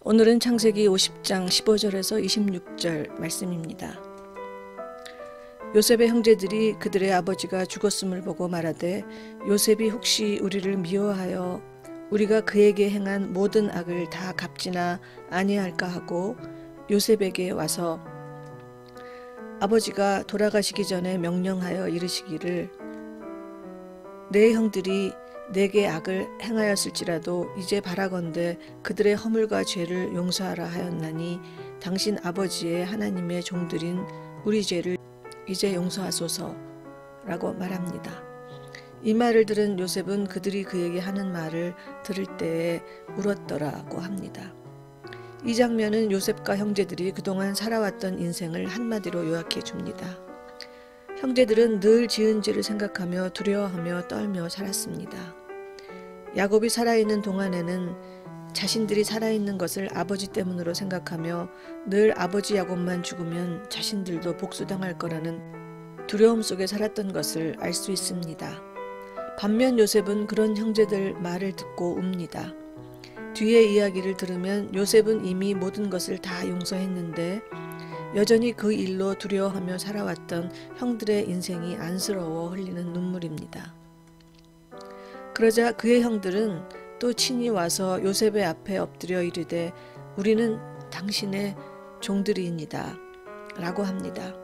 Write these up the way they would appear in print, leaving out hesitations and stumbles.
오늘은 창세기 50장 15절에서 26절 말씀입니다. 요셉의 형제들이 그들의 아버지가 죽었음을 보고 말하되 요셉이 혹시 우리를 미워하여 우리가 그에게 행한 모든 악을 다 갚지나 아니할까 하고 요셉에게 와서 아버지가 돌아가시기 전에 명령하여 이르시기를 내 형들이 내게 악을 행하였을지라도 이제 바라건대 그들의 허물과 죄를 용서하라 하였나니 당신 아버지의 하나님의 종들인 우리 죄를 이제 용서하소서 라고 말합니다. 이 말을 들은 요셉은 그들이 그에게 하는 말을 들을 때에 울었더라고 합니다. 이 장면은 요셉과 형제들이 그동안 살아왔던 인생을 한마디로 요약해 줍니다. 형제들은 늘 지은 죄를 생각하며 두려워하며 떨며 살았습니다. 야곱이 살아있는 동안에는 자신들이 살아있는 것을 아버지 때문으로 생각하며 늘 아버지 야곱만 죽으면 자신들도 복수당할 거라는 두려움 속에 살았던 것을 알 수 있습니다. 반면 요셉은 그런 형제들 말을 듣고 웁니다. 뒤의 이야기를 들으면 요셉은 이미 모든 것을 다 용서했는데 여전히 그 일로 두려워하며 살아왔던 형들의 인생이 안쓰러워 흘리는 눈물입니다. 그러자 그의 형들은 또 친히 와서 요셉의 앞에 엎드려 이르되 우리는 당신의 종들이니이다 라고 합니다.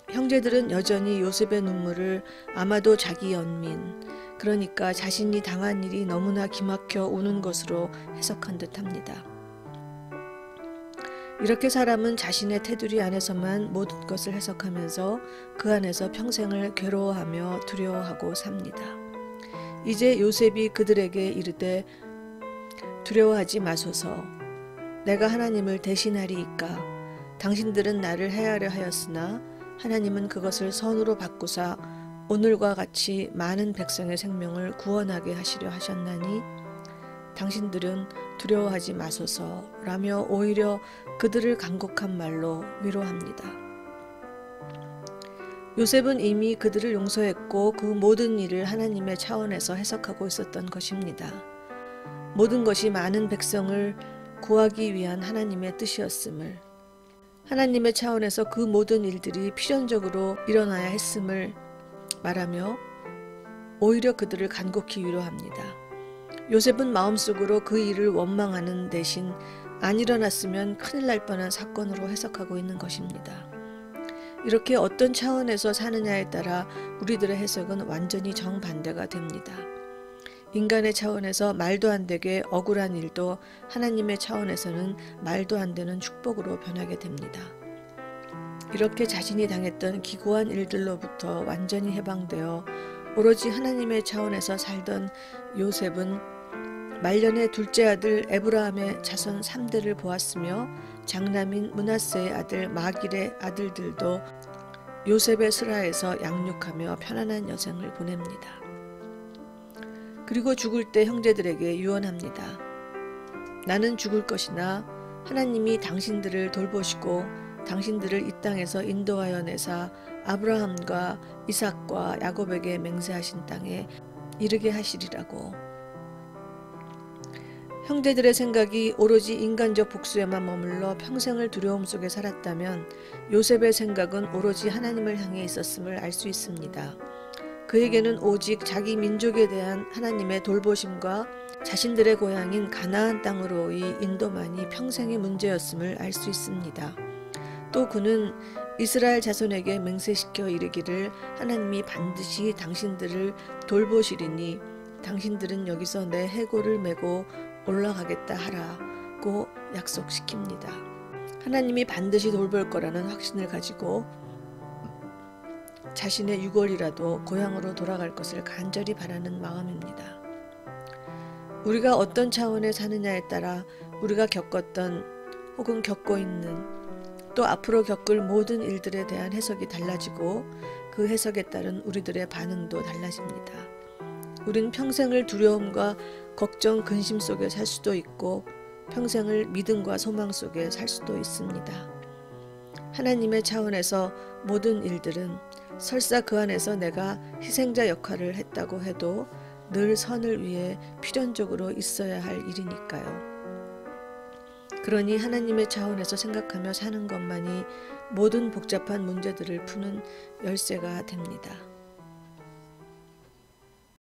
형제들은 여전히 요셉의 눈물을 아마도 자기 연민, 그러니까 자신이 당한 일이 너무나 기막혀 우는 것으로 해석한 듯합니다. 이렇게 사람은 자신의 테두리 안에서만 모든 것을 해석하면서 그 안에서 평생을 괴로워하며 두려워하고 삽니다. 이제 요셉이 그들에게 이르되 두려워하지 마소서. 내가 하나님을 대신하리이까. 당신들은 나를 해하려 하였으나 하나님은 그것을 선으로 바꾸사 오늘과 같이 많은 백성의 생명을 구원하게 하시려 하셨나니 당신들은 두려워하지 마소서 라며 오히려 그들을 간곡한 말로 위로합니다. 요셉은 이미 그들을 용서했고 그 모든 일을 하나님의 차원에서 해석하고 있었던 것입니다. 모든 것이 많은 백성을 구하기 위한 하나님의 뜻이었음을, 하나님의 차원에서 그 모든 일들이 필연적으로 일어나야 했음을 말하며 오히려 그들을 간곡히 위로합니다. 요셉은 마음속으로 그 일을 원망하는 대신 안 일어났으면 큰일 날 뻔한 사건으로 해석하고 있는 것입니다. 이렇게 어떤 차원에서 사느냐에 따라 우리들의 해석은 완전히 정반대가 됩니다. 인간의 차원에서 말도 안 되게 억울한 일도 하나님의 차원에서는 말도 안 되는 축복으로 변하게 됩니다. 이렇게 자신이 당했던 기고한 일들로부터 완전히 해방되어 오로지 하나님의 차원에서 살던 요셉은 말년의 둘째 아들 에브라함의 자손 3대를 보았으며 장남인 므낫세의 아들 마길의 아들들도 요셉의 슬하에서 양육하며 편안한 여생을 보냅니다. 그리고 죽을 때 형제들에게 유언합니다. 나는 죽을 것이나 하나님이 당신들을 돌보시고 당신들을 이 땅에서 인도하여 내사 아브라함과 이삭과 야곱에게 맹세하신 땅에 이르게 하시리라고. 형제들의 생각이 오로지 인간적 복수에만 머물러 평생을 두려움 속에 살았다면 요셉의 생각은 오로지 하나님을 향해 있었음을 알 수 있습니다. 그에게는 오직 자기 민족에 대한 하나님의 돌보심과 자신들의 고향인 가나안 땅으로의 인도만이 평생의 문제였음을 알 수 있습니다. 또 그는 이스라엘 자손에게 맹세시켜 이르기를 하나님이 반드시 당신들을 돌보시리니 당신들은 여기서 내 해골을 메고 올라가겠다 하라고 약속시킵니다. 하나님이 반드시 돌볼 거라는 확신을 가지고 자신의 유골이라도 고향으로 돌아갈 것을 간절히 바라는 마음입니다. 우리가 어떤 차원에 사느냐에 따라 우리가 겪었던 혹은 겪고 있는 또 앞으로 겪을 모든 일들에 대한 해석이 달라지고 그 해석에 따른 우리들의 반응도 달라집니다. 우린 평생을 두려움과 걱정, 근심 속에 살 수도 있고 평생을 믿음과 소망 속에 살 수도 있습니다. 하나님의 차원에서 모든 일들은 설사 그 안에서 내가 희생자 역할을 했다고 해도 늘 선을 위해 필연적으로 있어야 할 일이니까요. 그러니 하나님의 차원에서 생각하며 사는 것만이 모든 복잡한 문제들을 푸는 열쇠가 됩니다.